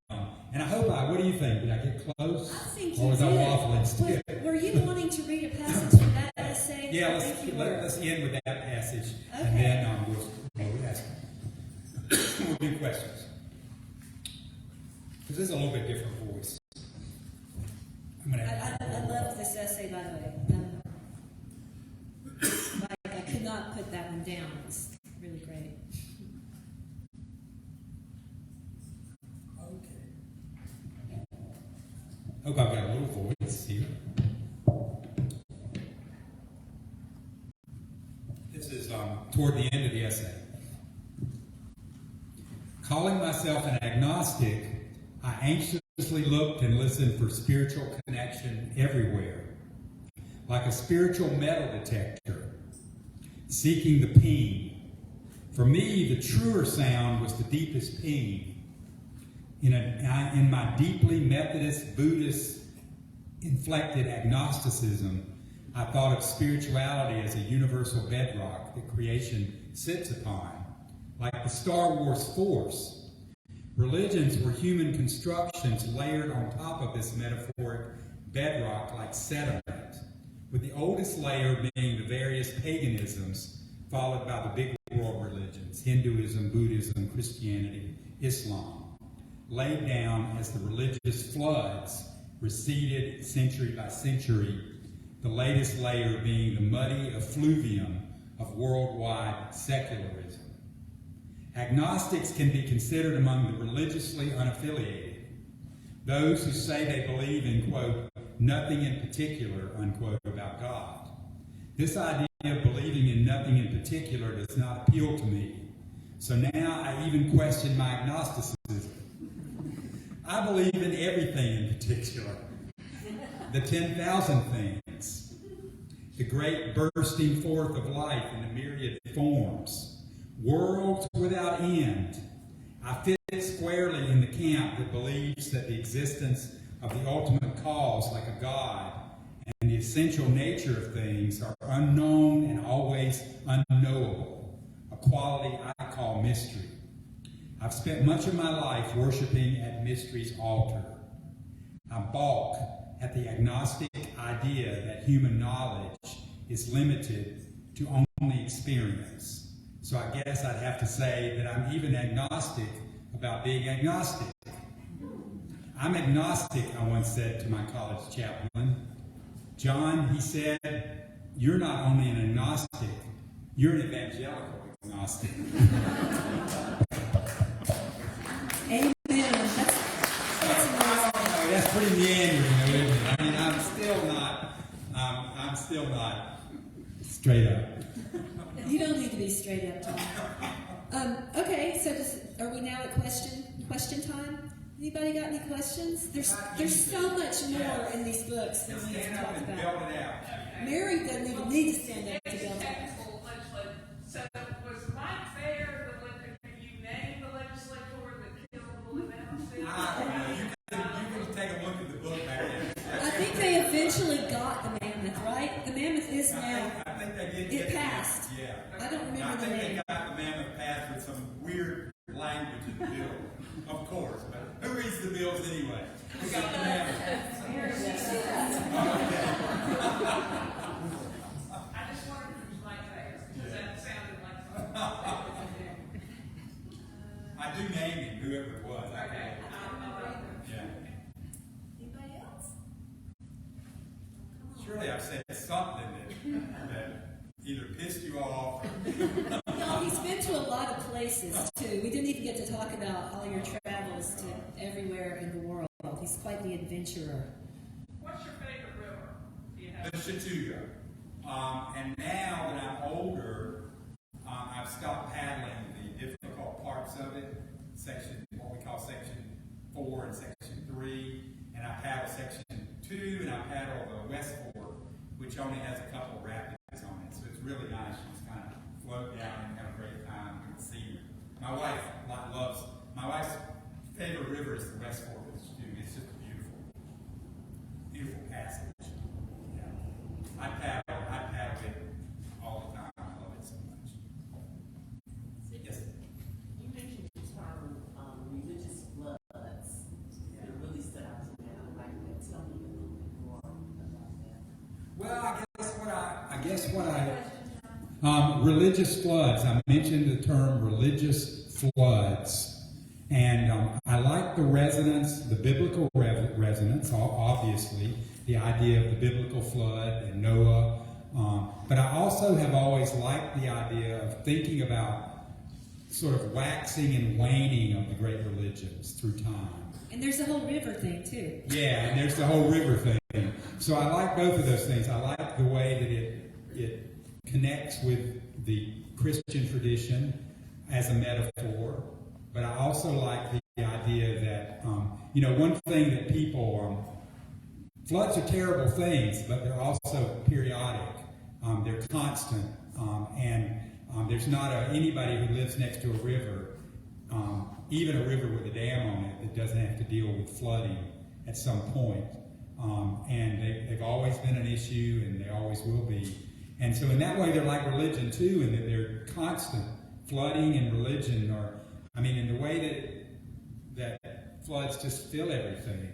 S3: I hope what do you think? Did I get close?
S2: I think
S3: or
S2: you
S3: was
S2: did.
S3: I waffling still?
S2: Were you wanting to read a passage from that essay?
S3: Yeah,
S2: I think you were.
S3: let's end with that passage,
S2: Okay.
S3: and then we'll ask. We'll do questions. Because this is a little bit different voice. I'm gonna
S2: I loved this essay, by the way. I could not put that one down. It was really great.
S3: Hope I've got a little voice here. This is toward the end of the essay. Calling myself an agnostic, I anxiously looked and listened for spiritual connection everywhere, like a spiritual metal detector, seeking the ping. For me, the truer sound was the deepest ping. In my deeply Methodist, Buddhist, inflected agnosticism, I thought of spirituality as a universal bedrock that creation sits upon, like the Star Wars Force. Religions were human constructions layered on top of this metaphoric bedrock like sediment, with the oldest layer being the various paganisms, followed by the big world religions, Hinduism, Buddhism, Christianity, Islam, laid down as the religious floods receded century by century, the latest layer being the muddy effluvium of worldwide secularism. Agnostics can be considered among the religiously unaffiliated. Those who say they believe in, quote, nothing in particular, unquote, about God. This idea of believing in nothing in particular does not appeal to me. So now I even question my agnosticism. I believe in everything in particular. The 10,000 things. The great bursting forth of life in the myriad forms. Worlds without end. I fit squarely in the camp that believes that the existence of the ultimate cause, like a God, and the essential nature of things are unknown and always unknowable, a quality I call mystery. I've spent much of my life worshiping at mystery's altar. I balk at the agnostic idea that human knowledge is limited to only experience. So I guess I'd have to say that I'm even agnostic about being agnostic. I'm agnostic, I once said to my college chaplain. John, he said, you're not only an agnostic, you're an evangelical agnostic.
S2: Amen.
S3: That's pretty meandering, isn't it? I mean, I'm still not straight up.
S2: You don't need to be straight up, Tom. Okay, so are we now at question time? Anybody got any questions? There's so much more in these books that we need to talk about. Mary doesn't even need to stand up to build it.
S4: So was Mike there? You named the legislator that killed the Woolly Mammoth?
S3: You can take a look at the book back there.
S2: I think they eventually got the mammoth, right? The mammoth is now.
S3: I think they did.
S2: It passed.
S3: Yeah.
S2: I don't remember
S3: I
S2: the
S3: think
S2: name.
S3: they got the mammoth passed with some weird language in the bill, of course. But who reads the bills anyway? We got the mammoth.
S4: I just wondered if it was Mike there, because that sounded like
S3: I do name him, whoever it was.
S4: Okay.
S3: Yeah.
S2: Anybody else?
S3: Surely I've said something that either pissed you off or...
S2: No, he's been to a lot of places, too. We didn't even get to talk about all your travels to everywhere in the world. He's quite the adventurer.
S4: What's your favorite river? Do you have?
S3: The Chattooga. And now that I'm older, I've stopped paddling the difficult parts of it, what we call section 4 and section 3, and I paddle section 2, and I paddle the West Fork, which only has a couple of rapids on it, so it's really nice. You just kind of float down and have a great time and see. My wife's favorite river is the West Fork of the Chattooga. It's just a beautiful passage. Yeah. I paddle it all the time. I love it so much. Yes.
S5: You mentioned the term religious floods. It really stood out to me. I'd like to tell me a little bit more about that.
S3: Well, religious floods. I mentioned the term religious floods, and I like the resonance, the biblical resonance, obviously, the idea of the biblical flood and Noah. But I also have always liked the idea of thinking about sort of waxing and waning of the great religions through time.
S2: And there's the whole river thing, too.
S3: Yeah, and there's the whole river thing. So I like both of those things. I like the way that it connects with the Christian tradition as a metaphor, but I also like the idea that, one thing that people, floods are terrible things, but they're also periodic. They're constant, and there's not anybody who lives next to a river, even a river with a dam on it, that doesn't have to deal with flooding at some point. And they've always been an issue, and they always will be. And so in that way, they're like religion, too, in that they're constant. Flooding and religion in the way that floods just fill everything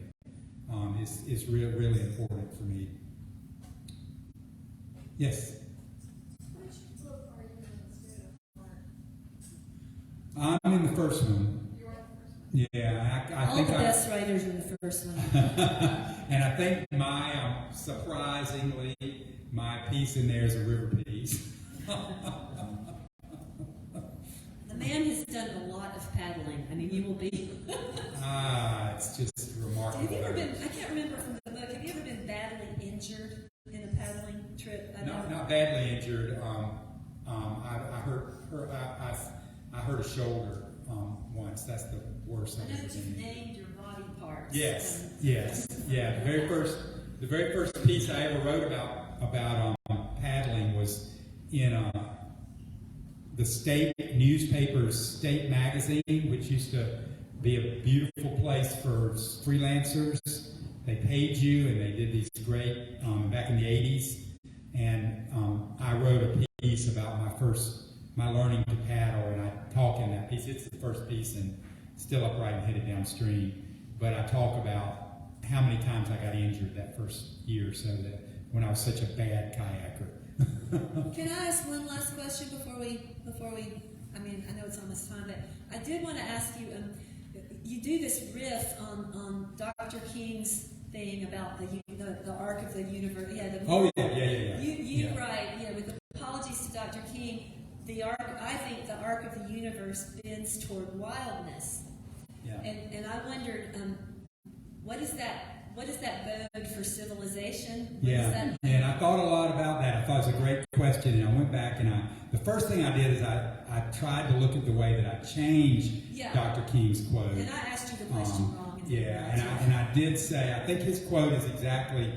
S3: is really important for me. Yes?
S6: Which book are you in the state of Mark?
S3: I'm in the first one.
S6: You are the first one?
S3: Yeah, I
S2: All
S3: think
S2: the best writers are in the first one.
S3: and I think surprisingly, my piece in there is a river piece.
S2: The man has done a lot of paddling. I mean, you will be...
S3: It's just remarkable. I hurt a shoulder once. That's the worst
S2: I
S3: I've
S2: know
S3: ever
S2: that you've
S3: been in.
S2: named your body parts.
S3: Yes. Yeah. The very first piece I ever wrote about paddling was in the state newspaper's State magazine, which used to be a beautiful place for freelancers. They paid you, and they did these great back in the '80s. And I wrote a piece about my learning to paddle, and I talk in that piece. It's the first piece, and still upright and headed downstream. But I talk about how many times I got injured that first year or so, that when I was such a bad kayaker.
S2: Can I ask one last question before we? I mean, I know it's almost time, but I did want to ask you. You do this riff on Dr. King's thing about the arc of the universe.
S3: Yeah.
S2: You write, with apologies to Dr. King, I think the arc of the universe bends toward wildness.
S3: Yeah.
S2: And I wondered, what is that bode for civilization?
S3: And I thought a lot about that. I thought it was a great question, and I went back and the first thing I did is I tried to look at the way that I changed Dr. King's quote.
S2: And I asked you the question wrong.
S3: And I did say, I think his quote is exactly,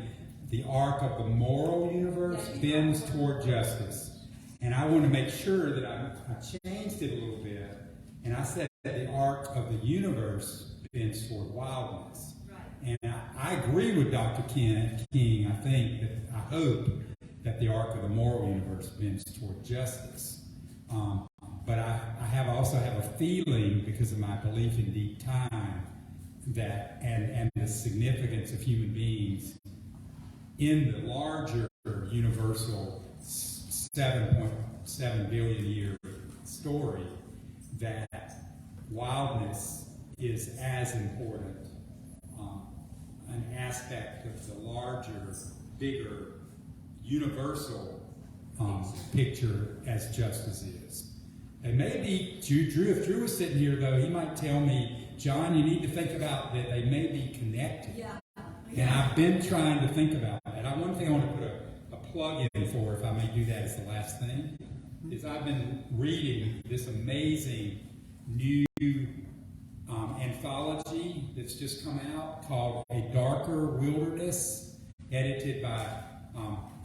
S3: the arc of the moral universe bends toward justice. And I want to make sure that I changed it a little bit, and I said that the arc of the universe bends toward wildness.
S2: Right.
S3: And I agree with Dr. King. I hope that the arc of the moral universe bends toward justice. But I also have a feeling, because of my belief in deep time, that and the significance of human beings in the larger universal 7.7 billion year story, that wildness is as important an aspect of the larger, bigger, universal picture as justice is. And maybe Drew, if Drew was sitting here, though, he might tell me, John, you need to think about that they may be connected.
S2: Yeah.
S3: And I've been trying to think about that. One thing I want to put a plug in for, if I may do that as the last thing, is I've been reading this amazing new anthology that's just come out called A Darker Wilderness, edited by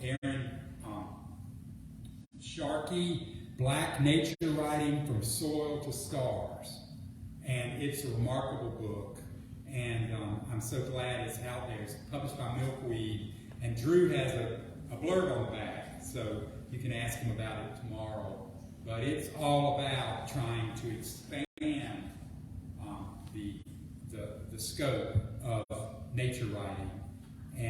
S3: Aaron Sharkey, Black Nature Writing from Soil to Stars. And it's a remarkable book, and I'm so glad it's out there. It's published by Milkweed, and Drew has a blurb on the back, so you can ask him about it tomorrow. But it's all about trying to expand the scope of nature writing,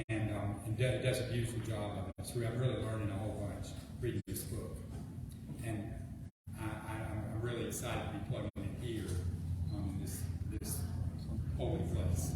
S3: and does a beautiful job of it. So I'm really learning a whole bunch reading this book, and I'm really excited to be plugging it here in this holy place.